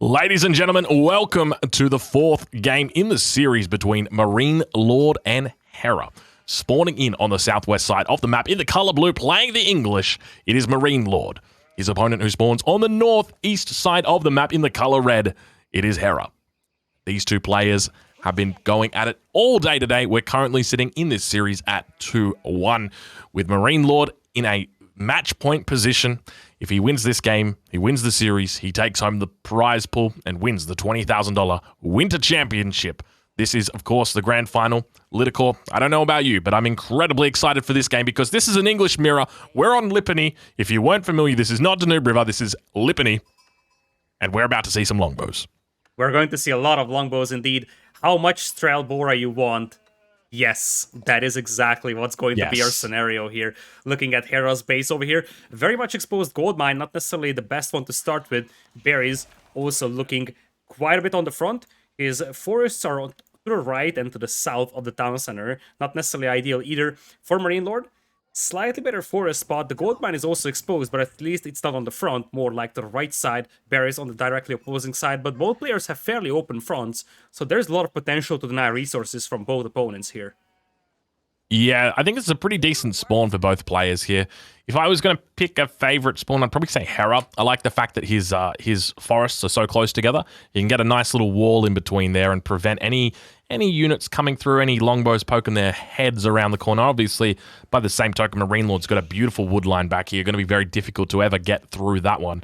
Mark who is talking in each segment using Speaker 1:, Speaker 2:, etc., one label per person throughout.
Speaker 1: Ladies and gentlemen, welcome to the fourth game in the series between MarineLorD and Hera. Spawning in on the southwest side of the map in the color blue, playing the English, it is MarineLorD. His opponent who spawns on the northeast side of the map in the color red, it is Hera. These two players have been going at it all day today. We're currently sitting in this series at 2-1 with MarineLorD in a match point position. If he wins this game, he wins the series, he takes home the prize pool and wins the $20,000 Winter Championship. This is, of course, the grand final. Lidakor, I don't know about you, but I'm incredibly excited for this game because this is an English mirror. We're on Lipany. If you weren't familiar, this is not Danube River, this is Lipany. And we're about to see some longbows.
Speaker 2: We're going to see a lot of longbows indeed. How much Strelbora you want? Yes, that is exactly what's going to be our scenario here. Looking at Hera's base over here, very much exposed gold mine, not necessarily the best one to start with. Berries also looking quite a bit on the front. His forests are to the right and to the south of the town center. Not necessarily ideal either for MarineLorD. Slightly better forest spot. The gold mine is also exposed, but at least it's not on the front, more like the right side. Berries on the directly opposing side, but both players have fairly open fronts, so there's a lot of potential to deny resources from both opponents here.
Speaker 1: Yeah, I think it's a pretty decent spawn for both players here. If I was going to pick a favorite spawn, I'd probably say Hera. I like the fact that his forests are so close together. You can get a nice little wall in between there and prevent any units coming through, any longbows poking their heads around the corner. Obviously, by the same token, MarineLorD's got a beautiful wood line back here. Going to be very difficult to ever get through that one.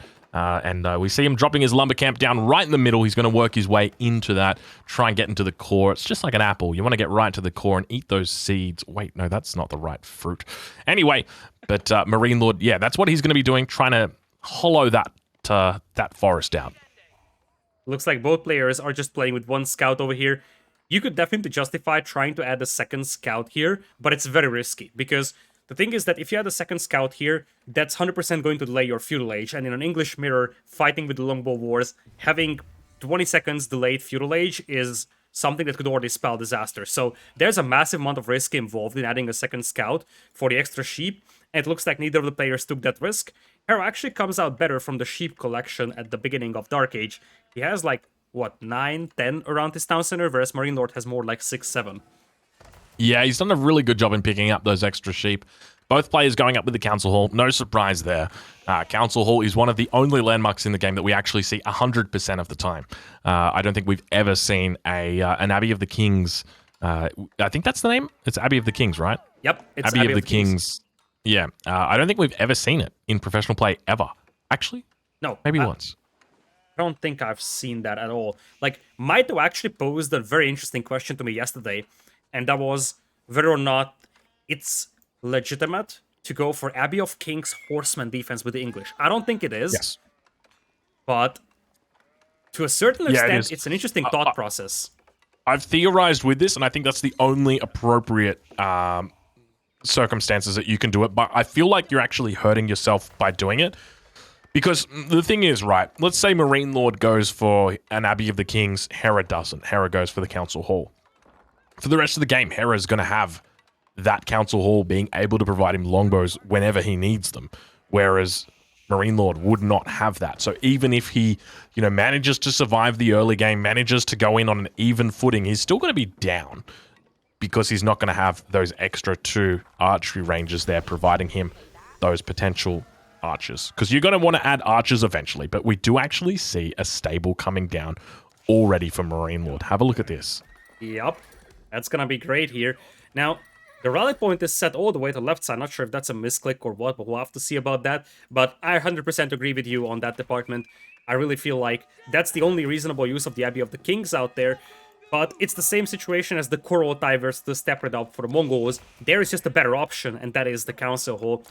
Speaker 1: We see him dropping his lumber camp down right in the middle. He's going to work his way into that, try and get into the core. It's just like an apple. You want to get right to the core and eat those seeds. Wait, no, that's not the right fruit. Anyway, but MarineLorD, yeah, that's what he's going to be doing, trying to hollow that forest out.
Speaker 2: Looks like both players are just playing with one scout over here. You could definitely justify trying to add a second scout here, but it's very risky because the thing is that if you add a second scout here, that's 100% going to delay your Feudal Age, and in an English mirror, fighting with the Longbow Wars, having 20 seconds delayed Feudal Age is something that could already spell disaster. So there's a massive amount of risk involved in adding a second scout for the extra sheep, and it looks like neither of the players took that risk. Hera actually comes out better from the sheep collection at the beginning of Dark Age. He has like, what, 9, 10 around his town center, whereas MarineLorD has more like 6, 7.
Speaker 1: Yeah, he's done a really good job in picking up those extra sheep. Both players going up with the Council Hall. No surprise there. Council Hall is one of the only landmarks in the game that we actually see 100% of the time. I don't think we've ever seen an Abbey of the Kings. I think that's the name? It's Abbey of the Kings, right?
Speaker 2: Yep, it's
Speaker 1: Abbey of the Kings. Yeah, I don't think we've ever seen it in professional play, ever. Actually?
Speaker 2: No.
Speaker 1: Maybe once.
Speaker 2: I don't think I've seen that at all. Like, Maito actually posed a very interesting question to me yesterday, and that was whether or not it's legitimate to go for Abbey of Kings Horseman defense with the English. I don't think it is.
Speaker 1: Yes.
Speaker 2: But to a certain extent, it's an interesting thought process.
Speaker 1: I've theorized with this, and I think that's the only appropriate circumstances that you can do it. But I feel like you're actually hurting yourself by doing it. Because the thing is, right, let's say MarineLorD goes for an Abbey of the Kings, Hera doesn't. Hera goes for the Council Hall. For the rest of the game, Hera's going to have that Council Hall being able to provide him longbows whenever he needs them, whereas MarineLorD would not have that. So even if he, manages to survive the early game, manages to go in on an even footing, he's still going to be down because he's not going to have those extra 2 archery ranges there providing him those potential archers, because you're going to want to add archers eventually, but we do actually see a stable coming down already for MarineLorD. Have a look at this.
Speaker 2: Yep, that's going to be great here. Now, the rally point is set all the way to the left side. Not sure if that's a misclick or what, but we'll have to see about that. But I 100% agree with you on that department. I really feel like that's the only reasonable use of the Abbey of the Kings out there. But it's the same situation as the Korotai versus the Steppe Redoubt for the Mongols. There is just a better option, and that is the Council Hall.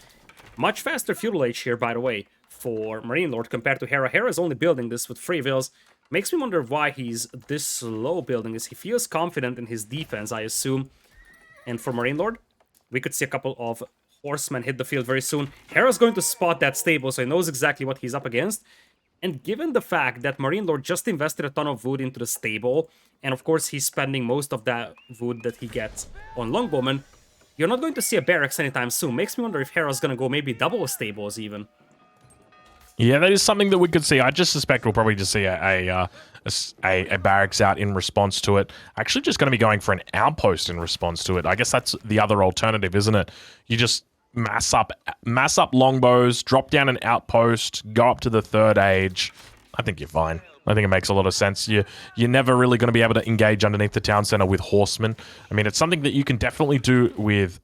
Speaker 2: Much faster Feudal Age here, by the way, for MarineLorD compared to Hera. Hera is only building this with free wills. Makes me wonder why he's this slow building this. He feels confident in his defense, I assume. And for MarineLorD, we could see a couple of horsemen hit the field very soon. Hera's going to spot that stable, so he knows exactly what he's up against. And given the fact that MarineLorD just invested a ton of wood into the stable, and of course he's spending most of that wood that he gets on Longbowmen, you're not going to see a barracks anytime soon. Makes me wonder if Hera's gonna go maybe double stables even.
Speaker 1: Yeah, that is something that we could see. I just suspect we'll probably just see a barracks out in response to it. Actually, just going to be going for an outpost in response to it. I guess that's the other alternative, isn't it? You just mass up longbows, drop down an outpost, go up to the third age. I think you're fine. I think it makes a lot of sense. You're never really going to be able to engage underneath the town center with horsemen. I mean, it's something that you can definitely do with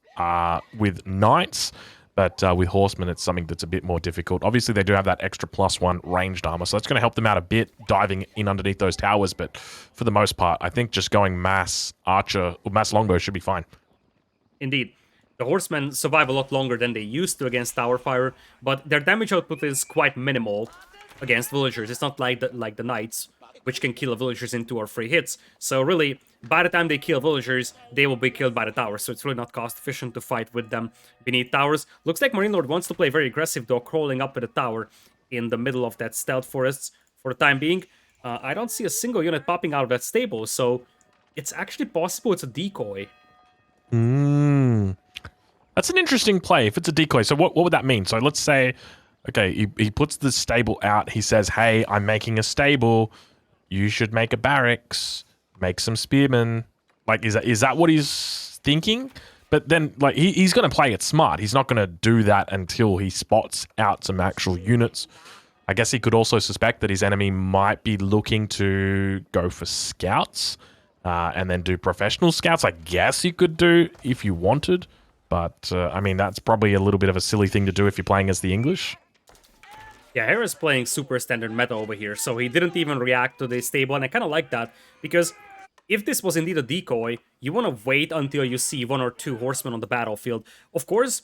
Speaker 1: knights. But with horsemen, it's something that's a bit more difficult. Obviously, they do have that extra +1 ranged armor, so that's going to help them out a bit, diving in underneath those towers. But for the most part, I think just going mass archer or mass longbow should be fine.
Speaker 2: Indeed. The horsemen survive a lot longer than they used to against tower fire, but their damage output is quite minimal against villagers. It's not like the knights, which can kill villagers in 2 or 3 hits. So really, by the time they kill villagers, they will be killed by the towers, so it's really not cost efficient to fight with them beneath towers. Looks like MarineLorD wants to play very aggressive, though, crawling up with a tower in the middle of that stealth forest for the time being. I don't see a single unit popping out of that stable, so it's actually possible it's a decoy.
Speaker 1: That's an interesting play, if it's a decoy. So what would that mean? So let's say, okay, he puts the stable out. He says, hey, I'm making a stable. You should make a barracks, make some spearmen. Like, is that what he's thinking? But then, like, he's going to play it smart. He's not going to do that until he spots out some actual units. I guess he could also suspect that his enemy might be looking to go for scouts and then do professional scouts. I guess you could do if you wanted. But, I mean, that's probably a little bit of a silly thing to do if you're playing as the English.
Speaker 2: Yeah, Hera's playing super standard meta over here, so he didn't even react to the stable, and I kind of like that, because if this was indeed a decoy, you want to wait until you see 1 or 2 horsemen on the battlefield. Of course,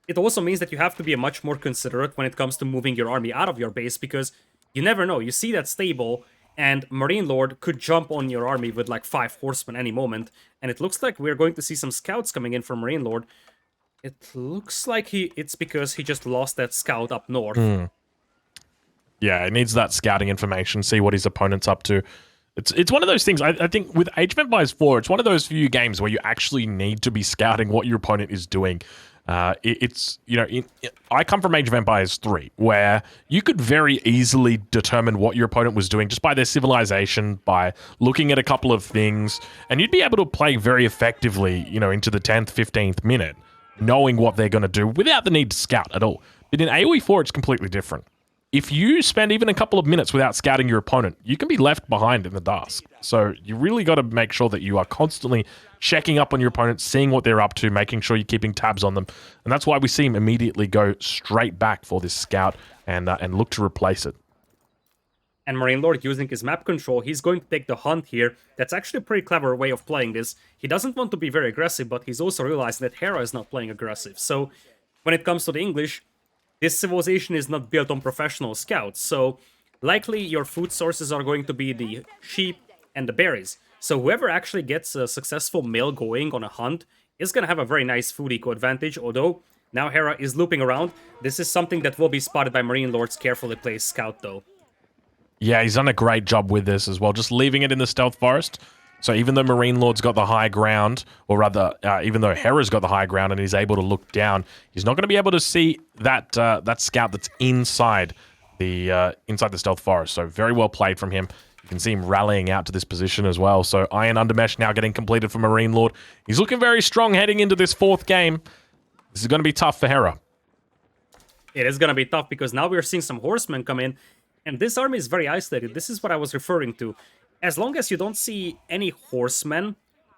Speaker 2: it also means that you have to be much more considerate when it comes to moving your army out of your base, because you never know. You see that stable, and MarineLorD could jump on your army with like 5 horsemen any moment, and it looks like we're going to see some scouts coming in from MarineLorD. It looks like it's because he just lost that scout up north.
Speaker 1: Yeah, it needs that scouting information, see what his opponent's up to. It's one of those things, I think with Age of Empires 4, it's one of those few games where you actually need to be scouting what your opponent is doing. It's, you know, I come from Age of Empires 3, where you could very easily determine what your opponent was doing just by their civilization, by looking at a couple of things, and you'd be able to play very effectively, you know, into the 10th, 15th minute, knowing what they're going to do without the need to scout at all. But in AOE4, it's completely different. If you spend even a couple of minutes without scouting your opponent, you can be left behind in the dusk. So you really got to make sure that you are constantly checking up on your opponent, seeing what they're up to, making sure you're keeping tabs on them. And that's why we see him immediately go straight back for this scout and look to replace it.
Speaker 2: And MarineLorD using his map control, he's going to take the hunt here. That's actually a pretty clever way of playing this. He doesn't want to be very aggressive, but he's also realizing that Hera is not playing aggressive. So when it comes to the English, this civilization is not built on professional scouts, so likely your food sources are going to be the sheep and the berries. So whoever actually gets a successful meal going on a hunt is going to have a very nice food eco advantage, although now Hera is looping around. This is something that will be spotted by MarineLorD's carefully placed scout, though.
Speaker 1: Yeah, he's done a great job with this as well, just leaving it in the stealth forest. So even though MarineLorD's got the high ground, or rather, even though Hera's got the high ground and he's able to look down, he's not going to be able to see that that scout that's inside the stealth forest. So very well played from him. You can see him rallying out to this position as well. So Iron Undermesh now getting completed for MarineLorD. He's looking very strong heading into this 4th game. This is going to be tough for Hera.
Speaker 2: It is going to be tough because now we're seeing some horsemen come in, and this army is very isolated. This is what I was referring to. As long as you don't see any horsemen,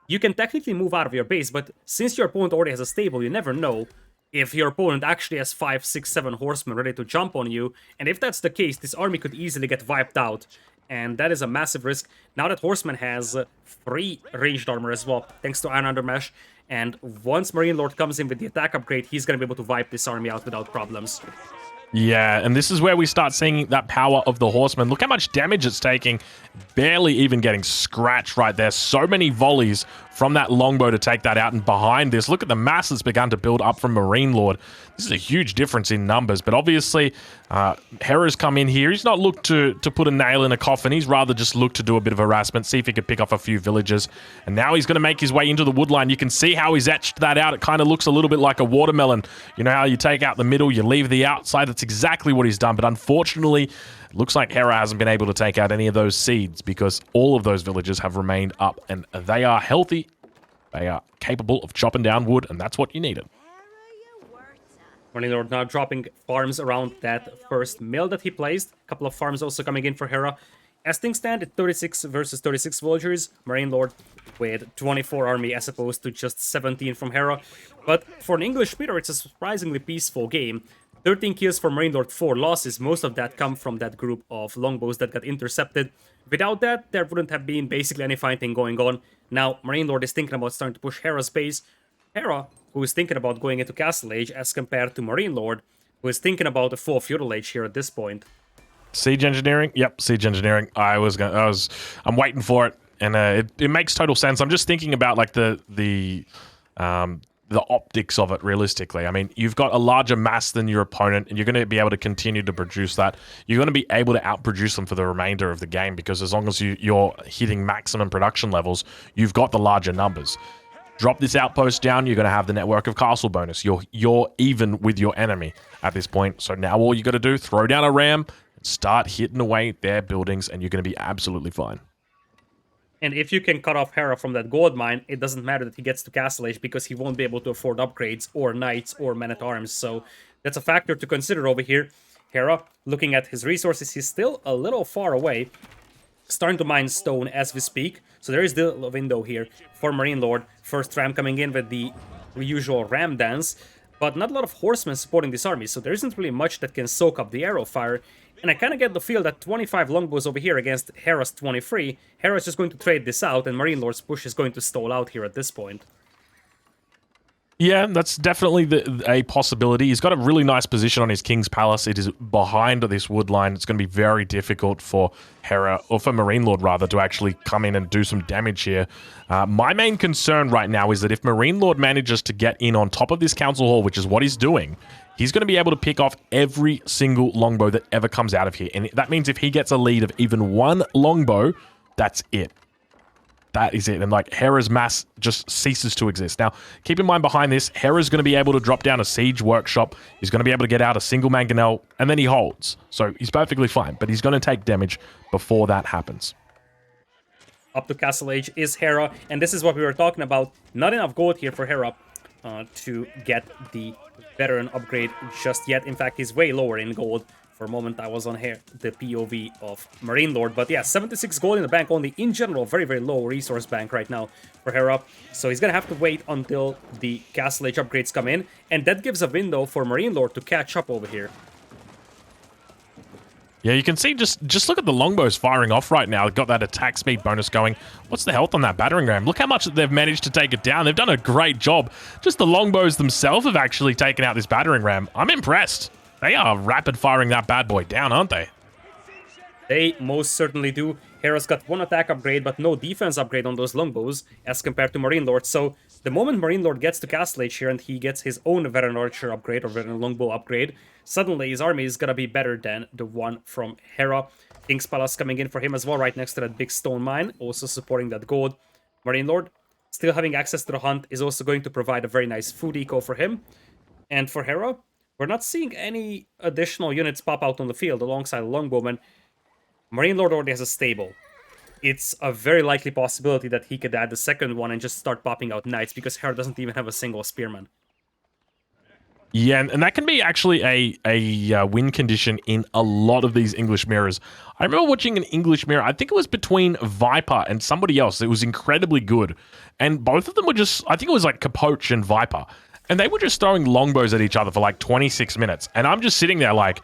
Speaker 2: you can technically move out of your base, but since your opponent already has a stable, you never know if your opponent actually has 5, 6, 7 horsemen ready to jump on you, and if that's the case, this army could easily get wiped out, and that is a massive risk. Now that horseman has 3 ranged armor as well, thanks to Iron Undermesh, and once MarineLorD comes in with the attack upgrade, he's going to be able to wipe this army out without problems.
Speaker 1: Yeah, and this is where we start seeing that power of the horseman. Look how much damage it's taking. Barely even getting scratched right there. So many volleys from that Longbow to take that out. And behind this, look at the mass that's begun to build up from MarineLorD. This is a huge difference in numbers, but obviously Hera's come in here. He's not looked to put a nail in a coffin. He's rather just looked to do a bit of harassment, see if he could pick off a few villagers. And now he's going to make his way into the woodline. You can see how he's etched that out. It kind of looks a little bit like a watermelon. You know how you take out the middle, you leave the outside? That's exactly what he's done. But unfortunately, it looks like Hera hasn't been able to take out any of those seeds because all of those villagers have remained up and they are healthy. They are capable of chopping down wood, and that's what you needed.
Speaker 2: MarineLorD now dropping farms around that first mill that he placed. A couple of farms also coming in for Hera. As things stand, at 36 versus 36 villagers, MarineLorD with 24 army as opposed to just 17 from Hera. But for an English speeder, it's a surprisingly peaceful game. 13 kills for MarineLorD, 4 losses. Most of that come from that group of longbows that got intercepted. Without that, there wouldn't have been basically any fighting going on. Now, MarineLorD is thinking about starting to push Hera's base. Hera, who is thinking about going into Castle Age, as compared to MarineLorD, who is thinking about a full Feudal Age here at this point.
Speaker 1: Siege engineering? Yep, siege engineering. I'm waiting for it, and it makes total sense. I'm just thinking about like the optics of it realistically. I mean, you've got a larger mass than your opponent, and you're going to be able to continue to produce that. You're going to be able to outproduce them for the remainder of the game because as long as you're hitting maximum production levels, you've got the larger numbers. Drop this outpost down, you're going to have the network of castle bonus. You're even with your enemy at this point. So now all you got to do, throw down a ram, start hitting away their buildings, and you're going to be absolutely fine.
Speaker 2: And if you can cut off Hera from that gold mine, it doesn't matter that he gets to Castle Age because he won't be able to afford upgrades or knights or men-at-arms. So that's a factor to consider over here. Hera, looking at his resources, he's still a little far away. Starting to mine stone as we speak. So there is still a window here for MarineLorD. First ram coming in with the usual ram dance. But not a lot of horsemen supporting this army. So there isn't really much that can soak up the arrow fire. And I kind of get the feel that 25 longbows over here against Hera's 23. Hera's just going to trade this out, and MarineLorD's push is going to stall out here at this point.
Speaker 1: Yeah, that's definitely a possibility. He's got a really nice position on his King's Palace. It is behind this wood line. It's going to be very difficult for Hera, or for MarineLorD rather, to actually come in and do some damage here. My main concern right now is that if MarineLorD manages to get in on top of this council hall, which is what he's doing, he's going to be able to pick off every single longbow that ever comes out of here. And that means if he gets a lead of even one longbow, that's it. That is it. And like Hera's mass just ceases to exist. Now, keep in mind behind this, Hera's going to be able to drop down a siege workshop. He's going to be able to get out a single mangonel, and then he holds. So he's perfectly fine, but he's going to take damage before that happens.
Speaker 2: Up to Castle Age is Hera, and this is what we were talking about. Not enough gold here for Hera to get the veteran upgrade just yet. In fact, he's way lower in gold. For a moment, I was on here, the POV of MarineLorD. But yeah, 76 gold in the bank only. In general, very, very low resource bank right now for Hera. So he's going to have to wait until the Castle Age upgrades come in. And that gives a window for MarineLorD to catch up over here.
Speaker 1: Yeah, you can see, just look at the longbows firing off right now. They've got that attack speed bonus going. What's the health on that battering ram? Look how much they've managed to take it down. They've done a great job. Just the longbows themselves have actually taken out this battering ram. I'm impressed. They are rapid firing that bad boy down, aren't they?
Speaker 2: They most certainly do. Hera's got one attack upgrade, but no defense upgrade on those longbows as compared to MarineLorD. So the moment MarineLorD gets to Castle Age here and he gets his own veteran archer upgrade or veteran longbow upgrade, suddenly his army is gonna be better than the one from Hera. King's Palace coming in for him as well, right next to that big stone mine, also supporting that gold. MarineLorD, still having access to the hunt, is also going to provide a very nice food eco for him. And for Hera, we're not seeing any additional units pop out on the field alongside the longbowman. MarineLorD already has a stable. It's a very likely possibility that he could add the second one and just start popping out knights because Hera doesn't even have a single spearman.
Speaker 1: Yeah, and that can be actually a win condition in a lot of these English mirrors. I remember watching an English mirror, I think it was between Viper and somebody else. It was incredibly good. And both of them were just, I think it was like Capoche and Viper. And they were just throwing longbows at each other for like 26 minutes. And I'm just sitting there like,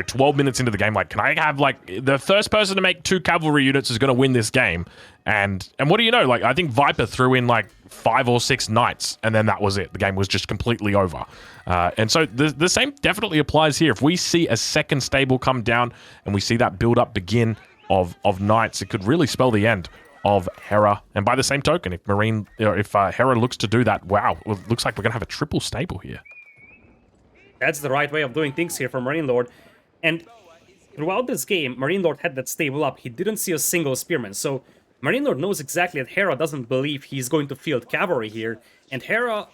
Speaker 1: 12 minutes into the game, like, can I have like the first person to make 2 cavalry units is going to win this game? And what do you know? Like, I think Viper threw in like 5 or 6 knights, and then that was it. The game was just completely over. And so the same definitely applies here. If we see a second stable come down and we see that build up begin of knights, it could really spell the end of Hera. And by the same token, if Hera looks to do that, wow, well, it looks like we're going to have a triple stable here.
Speaker 2: That's the right way of doing things here for MarineLorD. And throughout this game, MarineLorD had that stable up. He didn't see a single spearman. So MarineLorD knows exactly that Hera doesn't believe he's going to field cavalry here. And Hera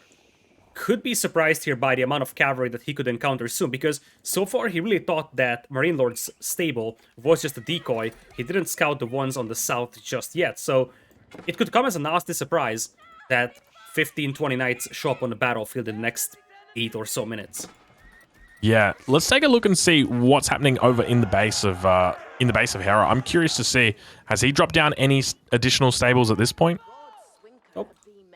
Speaker 2: could be surprised here by the amount of cavalry that he could encounter soon, because so far he really thought that MarineLorD's stable was just a decoy. He didn't scout the ones on the south just yet, so it could come as a nasty surprise that 15-20 knights show up on the battlefield in the next 8 or so minutes.
Speaker 1: Yeah, let's take a look and see what's happening over in the base of Hera. I'm curious to see, has he dropped down any additional stables at this point?
Speaker 2: Nope.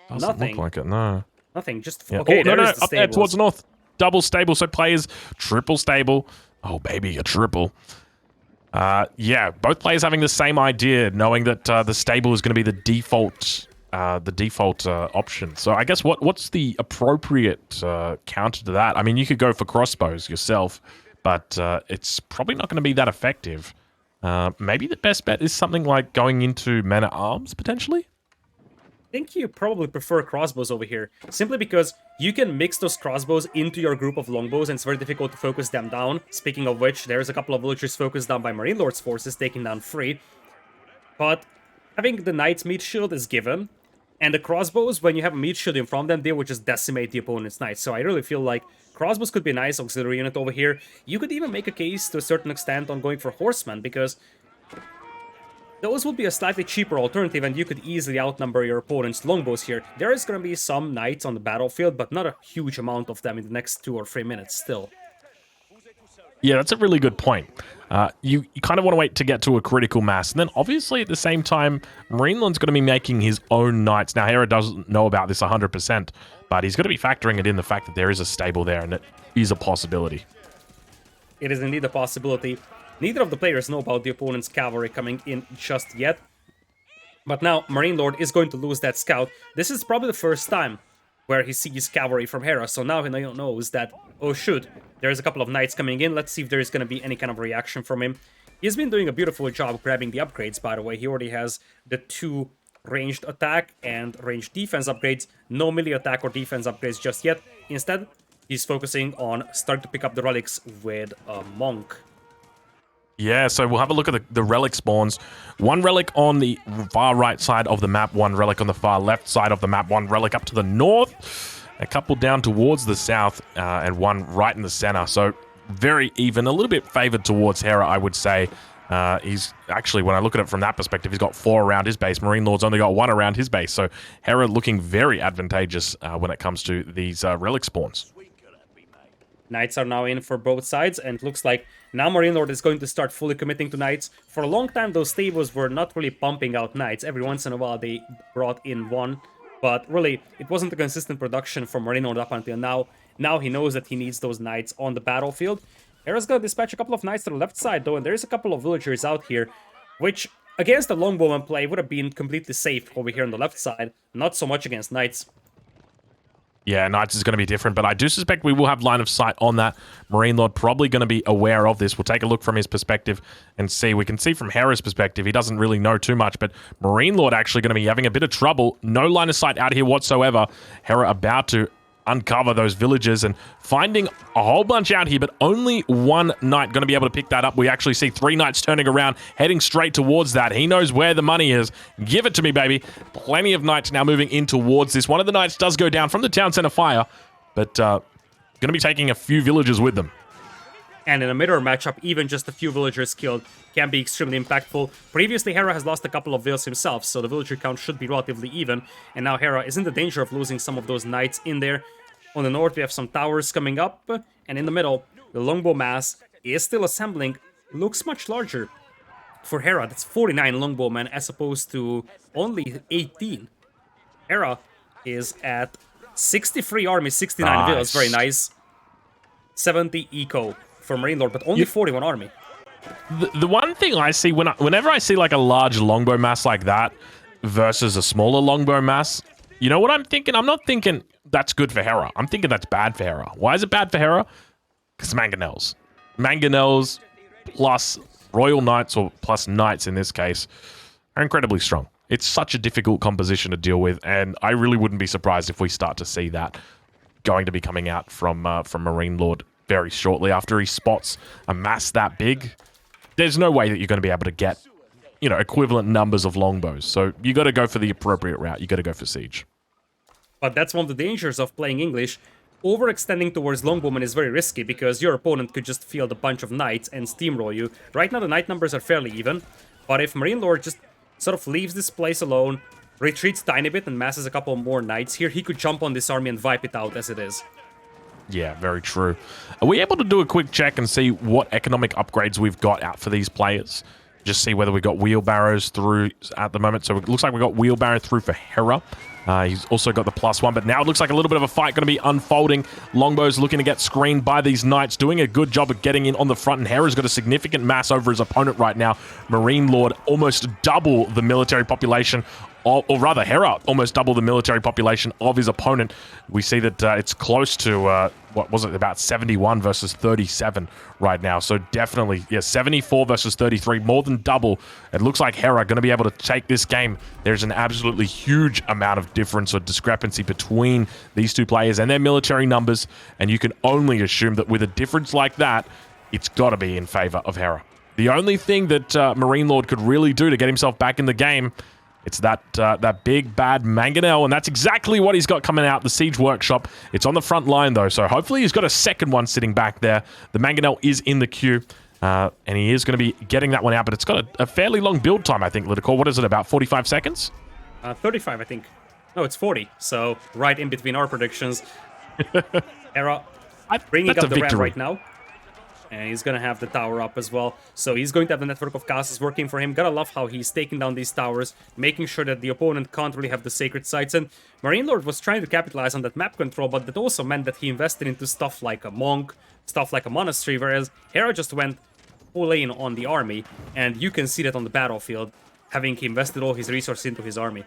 Speaker 1: Doesn't
Speaker 2: Nothing.
Speaker 1: look like it, no.
Speaker 2: Nothing, just...
Speaker 1: Yeah.
Speaker 2: Okay,
Speaker 1: no,
Speaker 2: there is the
Speaker 1: up there
Speaker 2: stables.
Speaker 1: towards the north. Double stable, so players triple stable. Oh, baby, a triple. Yeah, both players having the same idea, knowing that the stable is going to be the default option. So I guess what's the appropriate counter to that? I mean, you could go for crossbows yourself, but it's probably not going to be that effective. Maybe the best bet is something like going into men-at-arms, potentially?
Speaker 2: I think you probably prefer crossbows over here, simply because you can mix those crossbows into your group of longbows and it's very difficult to focus them down. Speaking of which, there's a couple of villagers focused down by MarineLorD's forces, taking down 3. But having the knight's meat shield is given, and the crossbows, when you have a meat shield in front of them, they will just decimate the opponent's knights. So I really feel like crossbows could be a nice auxiliary unit over here. You could even make a case to a certain extent on going for horsemen, because those would be a slightly cheaper alternative, and you could easily outnumber your opponent's longbows here. There is going to be some knights on the battlefield, but not a huge amount of them in the next 2 or 3 minutes still.
Speaker 1: Yeah, that's a really good point. You kind of want to wait to get to a critical mass. And then, obviously, at the same time, MarineLorD's going to be making his own knights. Now, Hera doesn't know about this 100%, but he's going to be factoring it in, the fact that there is a stable there, and it is a possibility.
Speaker 2: It is indeed a possibility. Neither of the players know about the opponent's cavalry coming in just yet. But now, MarineLorD is going to lose that scout. This is probably the first time where he sees cavalry from Hera, so now he knows that, oh shoot, there's a couple of knights coming in. Let's see if there's going to be any kind of reaction from him. He's been doing a beautiful job grabbing the upgrades, by the way. He already has the 2 ranged attack and ranged defense upgrades. No melee attack or defense upgrades just yet. Instead, he's focusing on starting to pick up the relics with a monk.
Speaker 1: Yeah, so we'll have a look at the relic spawns. 1 relic on the far right side of the map, 1 relic on the far left side of the map, 1 relic up to the north, a couple down towards the south, and 1 right in the center. So very even, a little bit favored towards Hera, I would say. He's actually, when I look at it from that perspective, he's got 4 around his base. MarineLorD's only got 1 around his base. So Hera looking very advantageous when it comes to these relic spawns.
Speaker 2: Knights are now in for both sides, and it looks like now MarineLorD is going to start fully committing to knights. For a long time, those stables were not really pumping out knights. Every once in a while, they brought in 1, but really, it wasn't a consistent production from MarineLorD up until now. Now he knows that he needs those knights on the battlefield. Hera's gonna dispatch a couple of knights to the left side, though, and there's a couple of villagers out here, which, against the longbowman play, would have been completely safe over here on the left side. Not so much against knights.
Speaker 1: Yeah, Knights is going to be different, but I do suspect we will have line of sight on that. MarineLorD probably going to be aware of this. We'll take a look from his perspective and see. We can see from Hera's perspective, he doesn't really know too much, but MarineLorD actually going to be having a bit of trouble. No line of sight out here whatsoever. Hera about to uncover those villages and finding a whole bunch out here, but only 1 knight going to be able to pick that up. We actually see 3 knights turning around, heading straight towards that. He knows where the money is. Give it to me, baby. Plenty of knights now moving in towards this. One of the knights does go down from the town center fire, but going to be taking a few villagers with them.
Speaker 2: And in a mirror matchup, even just a few villagers killed can be extremely impactful. Previously, Hera has lost a couple of vills himself, so the villager count should be relatively even. And now Hera is in the danger of losing some of those knights in there. On the north, we have some towers coming up, and in the middle, the longbow mass is still assembling. Looks much larger. For Hera, that's 49 longbowmen as opposed to only 18. Hera is at 63 army, 69 villas, very nice. 70 eco for MarineLorD, but only 41 army.
Speaker 1: The one thing I see whenever I see like a large longbow mass like that versus a smaller longbow mass, you know what I'm thinking? I'm not thinking that's good for Hera. I'm thinking that's bad for Hera. Why is it bad for Hera? Because mangonels. Mangonels plus Royal Knights, or plus Knights in this case, are incredibly strong. It's such a difficult composition to deal with, and I really wouldn't be surprised if we start to see that going to be coming out from MarineLorD very shortly after he spots a mass that big. There's no way that you're going to be able to get, you know, equivalent numbers of longbows. So you got to go for the appropriate route. You got to go for siege.
Speaker 2: But that's one of the dangers of playing English. Overextending towards longbowmen is very risky because your opponent could just field a bunch of knights and steamroll you. Right now the knight numbers are fairly even, but if MarineLorD just sort of leaves this place alone, retreats tiny bit and masses a couple more knights here, he could jump on this army and wipe it out as it is.
Speaker 1: Yeah, very true. Are we able to do a quick check and see what economic upgrades we've got out for these players? Just see whether we got wheelbarrows through at the moment. So it looks like we got wheelbarrow through for Hera. He's also got the +1, but now it looks like a little bit of a fight going to be unfolding. Longbow's looking to get screened by these knights, doing a good job of getting in on the front, and Hera's got a significant mass over his opponent right now. MarineLorD almost double the military population, or rather, Hera almost double the military population of his opponent. We see that it's close to, what was it, about 71 versus 37 right now. So definitely, yeah, 74 versus 33, more than double. It looks like Hera going to be able to take this game. There's an absolutely huge amount of difference or discrepancy between these two players and their military numbers, and you can only assume that with a difference like that, it's got to be in favor of Hera. The only thing that MarineLorD could really do to get himself back in the game, it's that big bad mangonel, and that's exactly what he's got coming out, the Siege Workshop. It's on the front line, though, so hopefully he's got a second one sitting back there. The mangonel is in the queue, and he is going to be getting that one out, but it's got a fairly long build time, I think, Lidakor. What is it, about 45 seconds?
Speaker 2: 35, I think. No, it's 40, so right in between our predictions. Hera bringing up the ram right now. And he's going to have the tower up as well. So he's going to have the network of castles working for him. Gotta love how he's taking down these towers, making sure that the opponent can't really have the sacred sites. And MarineLorD was trying to capitalize on that map control, but that also meant that he invested into stuff like a monk, stuff like a monastery, whereas Hera just went full in on the army. And you can see that on the battlefield, having invested all his resources into his army.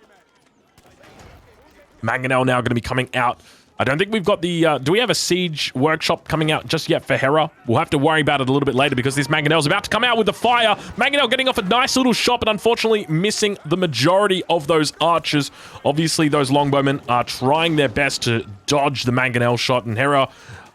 Speaker 1: Mangonel now going to be coming out. I don't think we've got the... do we have a Siege Workshop coming out just yet for Hera? We'll have to worry about it a little bit later because this Mangonel's about to come out with the fire. Mangonel getting off a nice little shot, but unfortunately missing the majority of those archers. Obviously, those longbowmen are trying their best to dodge the Mangonel shot, and Hera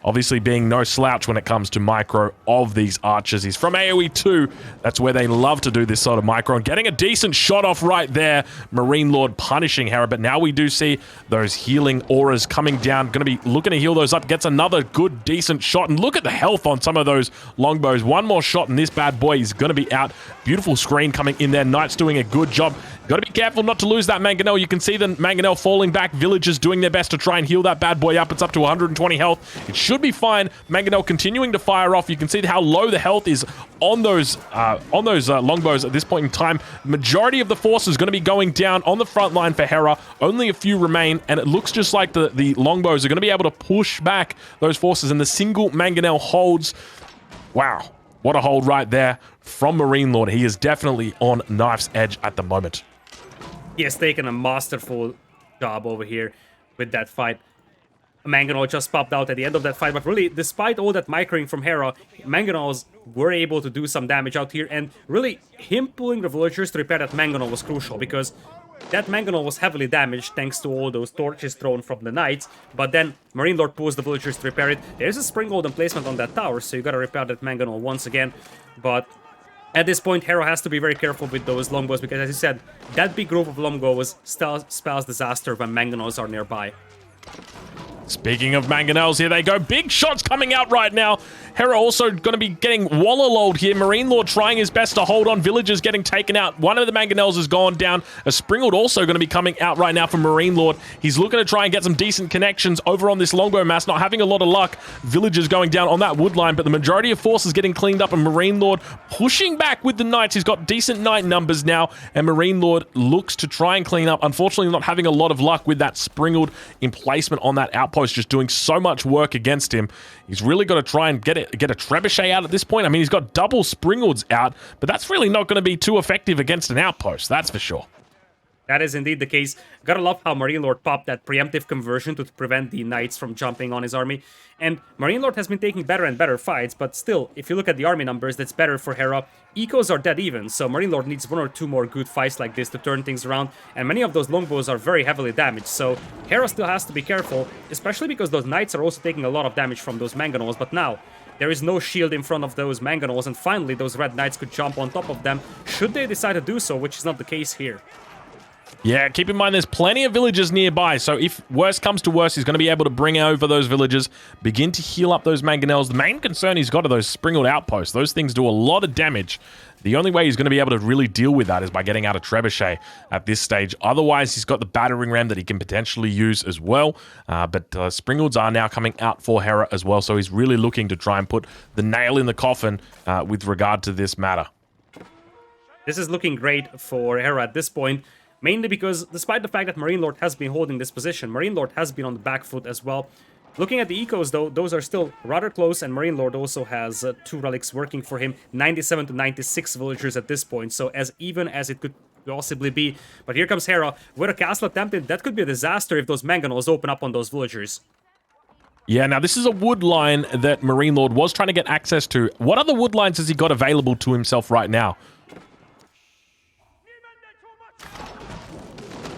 Speaker 1: obviously being no slouch when it comes to micro of these archers. He's from AOE2. That's where they love to do this sort of micro. And getting a decent shot off right there. MarineLorD punishing Hera. But now we do see those healing auras coming down. Going to be looking to heal those up. Gets another good, decent shot. And look at the health on some of those longbows. One more shot and this bad boy is going to be out. Beautiful screen coming in there. Knight's doing a good job. Got to be careful not to lose that Mangonel. You can see the Mangonel falling back. Villagers doing their best to try and heal that bad boy up. It's up to 120 health. It should be fine. Mangonel continuing to fire off. You can see how low the health is on those longbows at this point in time. Majority of the force is going to be going down on the front line for Hera. Only a few remain, and it looks just like the longbows are going to be able to push back those forces, and the single Mangonel holds. Wow. What a hold right there from MarineLorD. He is definitely on knife's edge at the moment.
Speaker 2: He has taken a masterful job over here with that fight. Mangonel just popped out at the end of that fight, but really, despite all that microing from Hera, Mangonels were able to do some damage out here, and really, him pulling the villagers to repair that Mangonel was crucial, because that Mangonel was heavily damaged thanks to all those torches thrown from the knights, but then MarineLorD pulls the villagers to repair it. There's a spring golden placement on that tower, so you gotta repair that Mangonel once again, but at this point, Hera has to be very careful with those longbows, because as you said, that big group of longbows spells disaster when Mangonels are nearby.
Speaker 1: Speaking of Mangonels, here they go. Big shots coming out right now. Hera also going to be getting wallerlolled here. MarineLorD trying his best to hold on. Villagers getting taken out. One of the Mangonels has gone down. A Springald also going to be coming out right now from MarineLorD. He's looking to try and get some decent connections over on this longbow mass. Not having a lot of luck. Villagers going down on that wood line, but the majority of forces getting cleaned up, and MarineLorD pushing back with the knights. He's got decent knight numbers now, and MarineLorD looks to try and clean up. Unfortunately, not having a lot of luck with that Springald emplacement on that outpost, just doing so much work against him. He's really got to try and get a trebuchet out at this point. I mean, he's got double Springalds out, but that's really not going to be too effective against an outpost, that's for sure.
Speaker 2: That is indeed the case. Gotta love how MarineLorD popped that preemptive conversion to prevent the knights from jumping on his army. And MarineLorD has been taking better and better fights, but still, if you look at the army numbers, that's better for Hera. Ecos are dead even, so MarineLorD needs 1 or 2 more good fights like this to turn things around, and many of those longbows are very heavily damaged, so Hera still has to be careful, especially because those knights are also taking a lot of damage from those mangonels, but now there is no shield in front of those mangonels, and finally those red knights could jump on top of them, should they decide to do so, which is not the case here.
Speaker 1: Yeah, keep in mind there's plenty of villagers nearby, so if worse comes to worse, he's going to be able to bring over those villagers, begin to heal up those mangonels. The main concern he's got are those sprinkled outposts. Those things do a lot of damage. The only way he's going to be able to really deal with that is by getting out of Trebuchet at this stage. Otherwise, he's got the battering ram that he can potentially use as well. But Springalds are now coming out for Hera as well, so he's really looking to try and put the nail in the coffin with regard to this matter.
Speaker 2: This is looking great for Hera at this point. Mainly because, despite the fact that MarineLorD has been holding this position, MarineLorD has been on the back foot as well. Looking at the ecos, though, those are still rather close, and MarineLorD also has 2 relics working for him, 97 to 96 villagers at this point, so as even as it could possibly be. But here comes Hera with a castle attempted. That could be a disaster if those mangonels open up on those villagers.
Speaker 1: Yeah, now this is a wood line that MarineLorD was trying to get access to. What other wood lines has he got available to himself right now?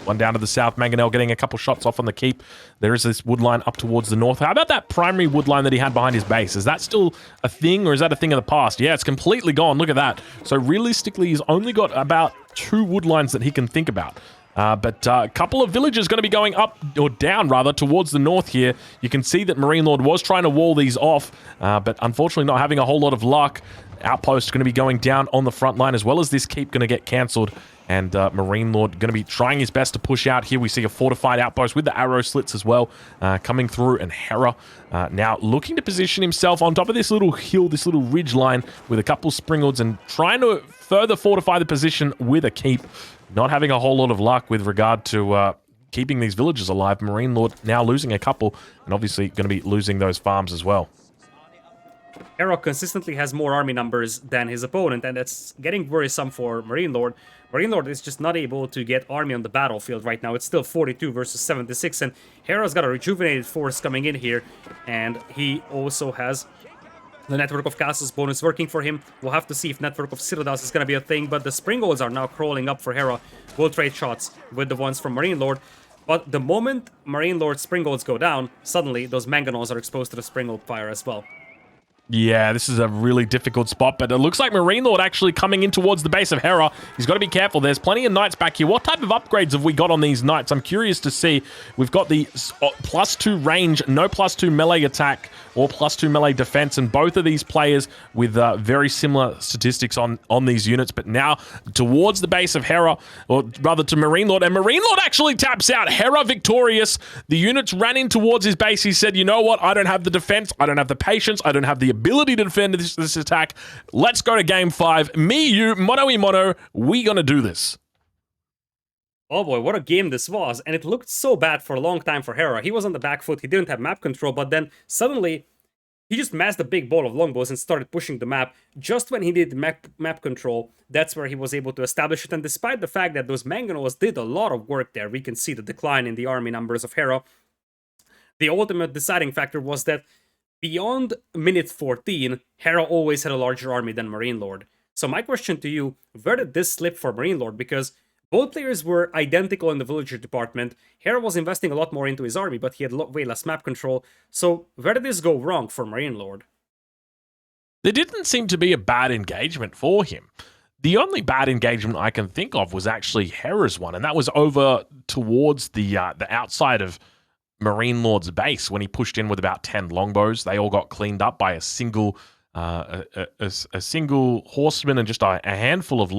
Speaker 1: One down to the south. Mangonel getting a couple shots off on the keep. There is this wood line up towards the north. How about that primary wood line that he had behind his base? Is that still a thing, or is that a thing of the past? Yeah, it's completely gone. Look at that. So realistically, he's only got about 2 wood lines that he can think about. But a couple of villages going to be going up, or down rather, towards the north here. You can see that MarineLorD was trying to wall these off, but unfortunately not having a whole lot of luck. Outpost going to be going down on the front line, as well as this keep going to get cancelled. And MarineLorD going to be trying his best to push out here. We see a fortified outpost with the arrow slits as well coming through. And Hera now looking to position himself on top of this little hill, this little ridge line with a couple Springalds, and trying to further fortify the position with a keep. Not having a whole lot of luck with regard to keeping these villages alive. MarineLorD now losing a couple, and obviously going to be losing those farms as well.
Speaker 2: Hera consistently has more army numbers than his opponent, and that's getting worrisome for MarineLorD. MarineLorD is just not able to get army on the battlefield right now. It's still 42 versus 76, and Hera's got a rejuvenated force coming in here, and he also has the Network of Castles bonus working for him. We'll have to see if Network of Citadels is going to be a thing, but the Springolds are now crawling up for Hera. We'll trade shots with the ones from MarineLorD. But the moment MarineLorD Springolds go down, suddenly those mangonels are exposed to the Springold fire as well.
Speaker 1: Yeah, this is a really difficult spot, but it looks like MarineLorD actually coming in towards the base of Hera. He's got to be careful. There's plenty of knights back here. What type of upgrades have we got on these knights? I'm curious to see. We've got the +2 range, no +2 melee attack or +2 melee defense, and both of these players with very similar statistics on these units. But now towards the base of Hera, or rather to MarineLorD, and MarineLorD actually taps out. Hera victorious. The units ran in towards his base. He said, you know what? I don't have the defense. I don't have the patience. I don't have the ability to defend this attack. Let's go to game 5. Me, you, mono, we gonna do this.
Speaker 2: Oh boy, what a game this was, and it looked so bad for a long time for Hera. He was on the back foot, he didn't have map control, but then suddenly he just massed a big ball of longbows and started pushing the map. Just when he did map control, that's where he was able to establish it, and despite the fact that those mangonels did a lot of work there, we can see the decline in the army numbers of Hera. The ultimate deciding factor was that beyond minute 14, Hera always had a larger army than MarineLorD. So my question to you, where did this slip for MarineLorD? Because both players were identical in the villager department. Hera was investing a lot more into his army, but he had way less map control. So where did this go wrong for MarineLorD?
Speaker 1: There didn't seem to be a bad engagement for him. The only bad engagement I can think of was actually Hera's one, and that was over towards the outside of MarineLorD's base when he pushed in with about 10 longbows. They all got cleaned up by a single horseman and just a handful of